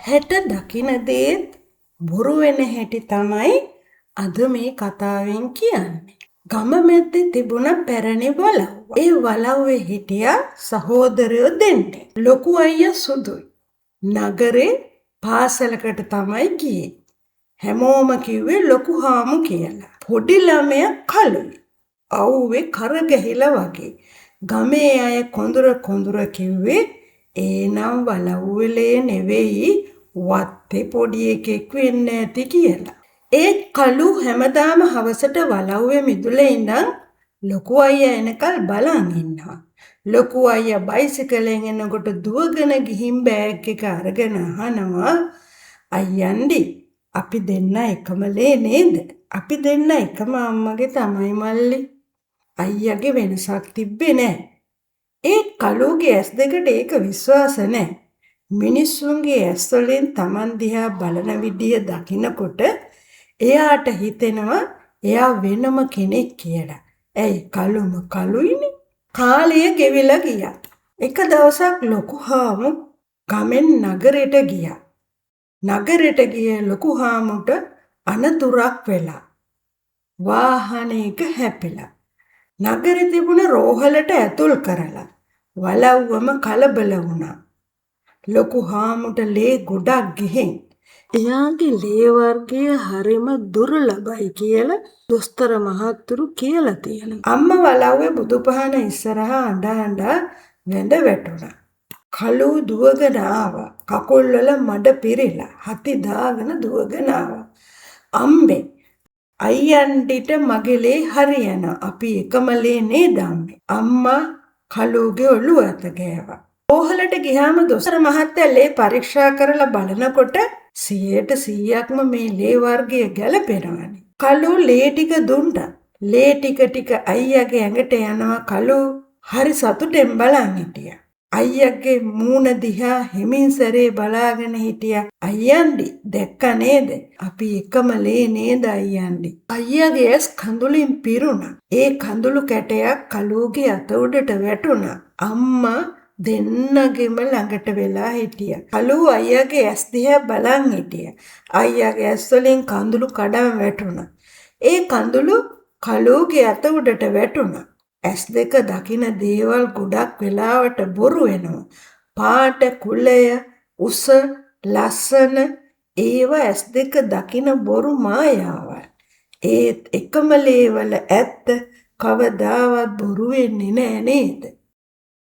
ඇහැට දකින දේත් බොරු වෙන හැටි තමයි අද මේ කතාවෙන් කියන්නේ. ගම මැද්දේ තිබුණ පැරණි වලව්ව. ඒ වලව්වේ හිටියා සහෝදරයෝ දෙන්නෙක්. ලොකු අයියා සුදුයි. නගරේ පාසලකට තමයි ගියේ. හැමෝම කිව්වේ ලොකු හාමු කියලා. පොඩි ළමයා කළුයි. අවුවේ කර ගැහිලා වගේ. ගමේ අය කොඳුර කිව්වේ ඒනම් වලව්වලේ නෙවෙයි වත්තේ පොඩි එකෙක් වෙන්න ඇති කියලා. ඒ කළු හැමදාම හවසට වලව්වේ මිදුලේ ඉඳන් ලොකු අයියා එනකල් බලන් ඉන්නවා. ලොකු අයියා බයිසිකලෙන් එනකොට දුවගෙන ගිහින් බෑග් එක අරගෙන අහනවා අයියන්ඩි අපි දෙන්න එකම ලේ නේද? අපි දෙන්න එකම අම්මගේ තමයි මල්ලි. අයියාගේ වෙනසක් තිබ්බේ නෑ. ඒ කළුගේ ඇස් දෙකට ඒක විශ්වාස නෑ. මිනිස්සුන්ගේ ඇස් වලින් Taman දිහා බලන විදිය දකිනකොට එයාට හිතෙනවා එයා වෙනම කෙනෙක් කියලා. ඇයි කළුම කළුයිනේ. කාලය ගෙවිලා ගියා. එක දවසක් ලොකු හාමු ගමෙන් නගරයට ගියා. නගරයට ගිය ලොකු හාමුට අනතුරක් වෙලා. වාහනයක හැපිලා. නගරේ තිබුණ රෝහලට ඇතුල් කරලා. වලව්වම කලබල වුණා. ලොකු හාමුට ලේ ගොඩක් ගිහින් එයාගේ ලේ වර්ගය හරිම දුර්ලභයි කියලා දොස්තර මහත්තුරු කියලා තියෙනවා. අම්මා වලව්වේ බුදුපහන ඉස්සරහා අඬ වැඳ වැටුණා. කළු දුවගෙන ආවා. කකුල් වල මඩ පිරিলা. හති දාගෙන දුවගෙන ආවා. අම්බේ අයියන්ඩිට මගලේ හරියන අපි එකම ලේ නේද අම්මේ. අම්මා කළුගේ ඔළුව අත ගෑවා. රෝහලට ගියාම දොස්තර මහත්තයා ලේ පරීක්ෂා කරලා බලනකොට 100%ක්ම මේ ලේ වර්ගය ගැලපෙනවානේ. කළු ලේ ටික දුන්නා. ලේ ටික අයියාගේ ඇඟට යනවා. කළු හරි සතුටෙන් බලන් හිටියා. අයියාගේ මූණ දිහා හිමින් සැරේ බලාගෙන හිටියා. අයියන්ඩි දැක්ක නේද? අපි එකම ලේ නේද අයියන්ඩි? අයියාගේ ඇස් කඳුලින් පිරුණා. ඒ කඳුළු කැටයක් කළුගේ අත උඩට වැටුණා. අම්මා දෙන්නගෙම ළඟට වෙලා හිටියා. කළු අයියාගේ ඇස් දිහා බලන් හිටියා. අයියාගේ ඇස් වලින් කඳුළු කඩන් වැටුණා. ඒ කඳුළු කළුගේ අත උඩට වැටුණා. ඇස් දෙක දකින දේවල් ගොඩක් වෙලාවට බොරු වෙනවා. පාට කුලය උස ලස්සන ඒවා ඇස් දෙක දකින බොරු මායාවල්. ඒත් එකම ලේවල ඇත්ත කවදාවත් බොරු වෙන්නේ නෑ නේද?